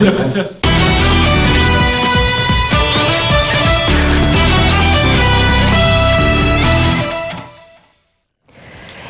시작하시죠.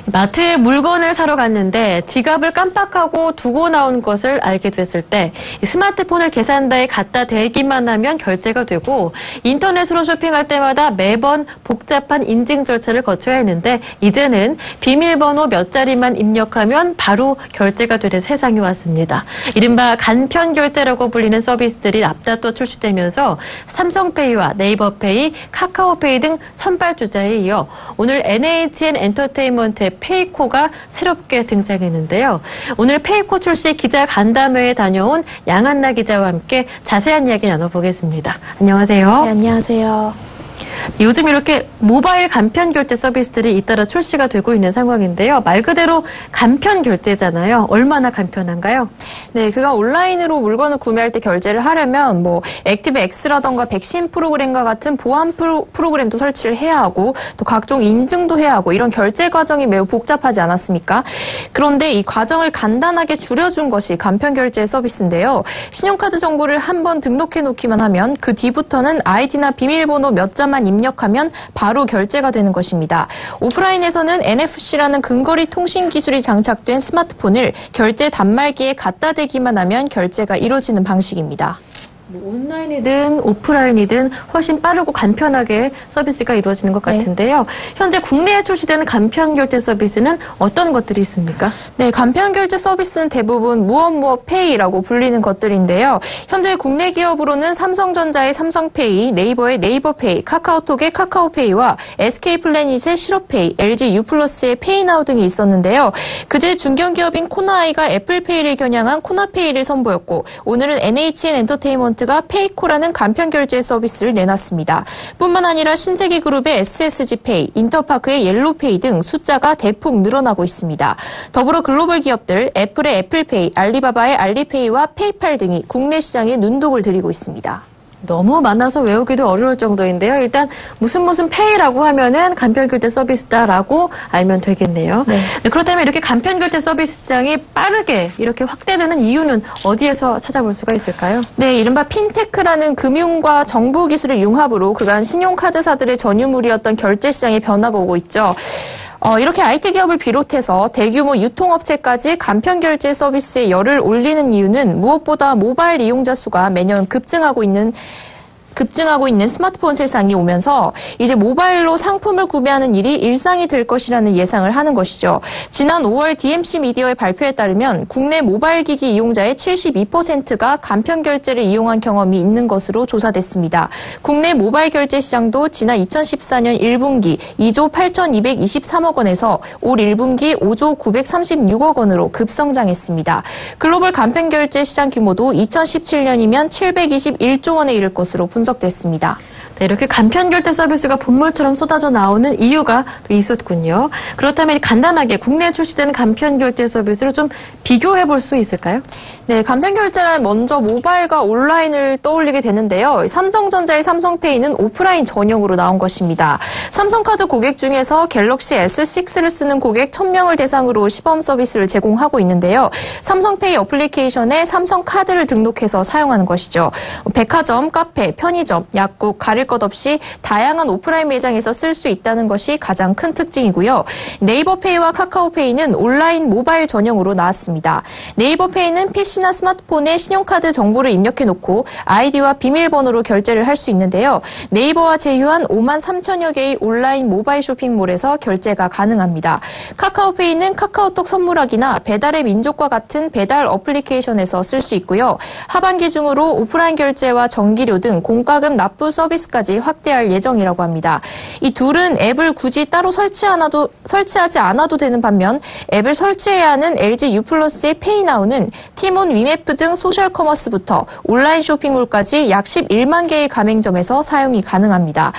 마트에 물건을 사러 갔는데 지갑을 깜빡하고 두고 나온 것을 알게 됐을 때 스마트폰을 계산대에 갖다 대기만 하면 결제가 되고 인터넷으로 쇼핑할 때마다 매번 복잡한 인증 절차를 거쳐야 했는데 이제는 비밀번호 몇 자리만 입력하면 바로 결제가 되는 세상이 왔습니다. 이른바 간편결제라고 불리는 서비스들이 앞다퉈 출시되면서 삼성페이와 네이버페이, 카카오페이 등 선발주자에 이어 오늘 NHN 엔터테인먼트의 페이코가 새롭게 등장했는데요. 오늘 페이코 출시 기자 간담회에 다녀온 양한나 기자와 함께 자세한 이야기 나눠보겠습니다. 안녕하세요. 네, 안녕하세요. 요즘 이렇게 모바일 간편 결제 서비스들이 잇따라 출시가 되고 있는 상황인데요. 말 그대로 간편 결제잖아요. 얼마나 간편한가요? 네, 그가 온라인으로 물건을 구매할 때 결제를 하려면 액티브 X라던가 백신 프로그램과 같은 보안 프로그램도 설치를 해야 하고 또 각종 인증도 해야 하고 이런 결제 과정이 매우 복잡하지 않았습니까? 그런데 이 과정을 간단하게 줄여준 것이 간편 결제 서비스인데요. 신용카드 정보를 한번 등록해 놓기만 하면 그 뒤부터는 아이디나 비밀번호 몇 자만 입력하면 바로 결제가 되는 것입니다. 오프라인에서는 NFC라는 근거리 통신 기술이 장착된 스마트폰을 결제 단말기에 갖다 대기만 하면 결제가 이루어지는 방식입니다. 온라인이든 오프라인이든 훨씬 빠르고 간편하게 서비스가 이루어지는 것 같은데요. 네. 현재 국내에 출시되는 간편결제 서비스는 어떤 것들이 있습니까? 네, 간편결제 서비스는 대부분 무엇 페이라고 불리는 것들인데요. 현재 국내 기업으로는 삼성전자의 삼성페이, 네이버의 네이버페이, 카카오톡의 카카오페이와 SK플래닛의 시로페이, LG U+의 페이나우 등이 있었는데요. 그제 중견기업인 코나아이가 애플페이를 겨냥한 코나페이를 선보였고 오늘은 NHN 엔터테인먼트 가 페이코라는 간편결제 서비스를 내놨습니다. 뿐만 아니라 신세계그룹의 SSG페이, 인터파크의 옐로페이 등 숫자가 대폭 늘어나고 있습니다. 더불어 글로벌 기업들 애플의 애플페이, 알리바바의 알리페이와 페이팔 등이 국내 시장에 눈독을 들이고 있습니다. 너무 많아서 외우기도 어려울 정도인데요. 일단 무슨 페이라고 하면은 간편결제 서비스다라고 알면 되겠네요. 네. 그렇다면 이렇게 간편결제 서비스 시장이 빠르게 이렇게 확대되는 이유는 어디에서 찾아볼 수가 있을까요? 네, 이른바 핀테크라는 금융과 정보 기술의 융합으로 그간 신용카드사들의 전유물이었던 결제 시장에 변화가 오고 있죠. 이렇게 IT 기업을 비롯해서 대규모 유통업체까지 간편결제 서비스에 열을 올리는 이유는 무엇보다 모바일 이용자 수가 매년 급증하고 있는 스마트폰 세상이 오면서 이제 모바일로 상품을 구매하는 일이 일상이 될 것이라는 예상을 하는 것이죠. 지난 5월 DMC 미디어의 발표에 따르면 국내 모바일 기기 이용자의 72%가 간편 결제를 이용한 경험이 있는 것으로 조사됐습니다. 국내 모바일 결제 시장도 지난 2014년 1분기 2조 8,223억 원에서 올 1분기 5조 936억 원으로 급성장했습니다. 글로벌 간편 결제 시장 규모도 2017년이면 721조 원에 이를 것으로 분석됐습니다. 네, 이렇게 간편결제 서비스가 본물처럼 쏟아져 나오는 이유가 또 있었군요. 그렇다면 간단하게 국내에 출시되는 간편결제 서비스를 좀 비교해 볼 수 있을까요? 네, 간편결제란 먼저 모바일과 온라인을 떠올리게 되는데요. 삼성전자의 삼성페이는 오프라인 전용으로 나온 것입니다. 삼성카드 고객 중에서 갤럭시 S6를 쓰는 고객 1000명을 대상으로 시범 서비스를 제공하고 있는데요. 삼성페이 어플리케이션에 삼성카드를 등록해서 사용하는 것이죠. 백화점, 카페, 편의점, 약국, 가릴 것 없이 다양한 오프라인 매장에서 쓸 수 있다는 것이 가장 큰 특징이고요. 네이버페이와 카카오페이는 온라인 모바일 전용으로 나왔습니다. 네이버페이는 PC나 스마트폰에 신용카드 정보를 입력해놓고 아이디와 비밀번호로 결제를 할 수 있는데요. 네이버와 제휴한 5만 3천여 개의 온라인 모바일 쇼핑몰에서 결제가 가능합니다. 카카오페이는 카카오톡 선물하기나 배달의 민족과 같은 배달 어플리케이션에서 쓸 수 있고요. 하반기 중으로 오프라인 결제와 전기료 등 공과금 납부 서비스까지 확대할 예정이라고 합니다. 이 둘은 앱을 굳이 따로 설치하지 않아도 되는 반면 앱을 설치해야 하는 LG U+의 페이나우는 티몬, 위메프 등 소셜 커머스부터 온라인 쇼핑몰까지 약 11만 개의 가맹점에서 사용이 가능합니다.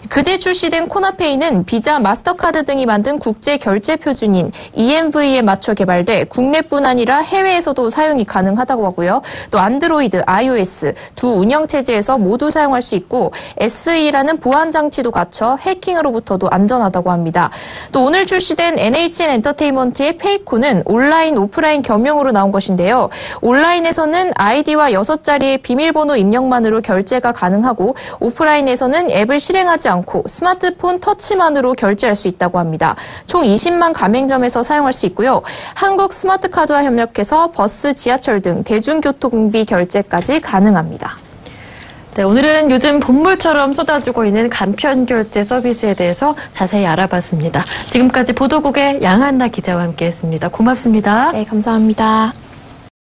그제 출시된 코나페이는 비자, 마스터카드 등이 만든 국제 결제 표준인 EMV에 맞춰 개발돼 국내뿐 아니라 해외에서도 사용이 가능하다고 하고요. 또 안드로이드, iOS 두 운영체제에서 모두 사용할 수 있고 SE라는 보안 장치도 갖춰 해킹으로부터도 안전하다고 합니다. 또 오늘 출시된 NHN 엔터테인먼트의 페이코는 온라인, 오프라인 겸용으로 나온 것인데요. 온라인에서는 아이디와 6자리의 비밀번호 입력만으로 결제가 가능하고 오프라인에서는 앱을 실행하지 않고 스마트폰 터치만으로 결제할 수 있다고 합니다. 총 20만 가맹점에서 사용할 수 있고요. 한국 스마트카드와 협력해서 버스, 지하철 등 대중교통비 결제까지 가능합니다. 네, 오늘은 요즘 본물처럼 쏟아지고 있는 간편결제 서비스에 대해서 자세히 알아봤습니다. 지금까지 보도국의 양한나 기자와 함께했습니다. 고맙습니다. 네, 감사합니다.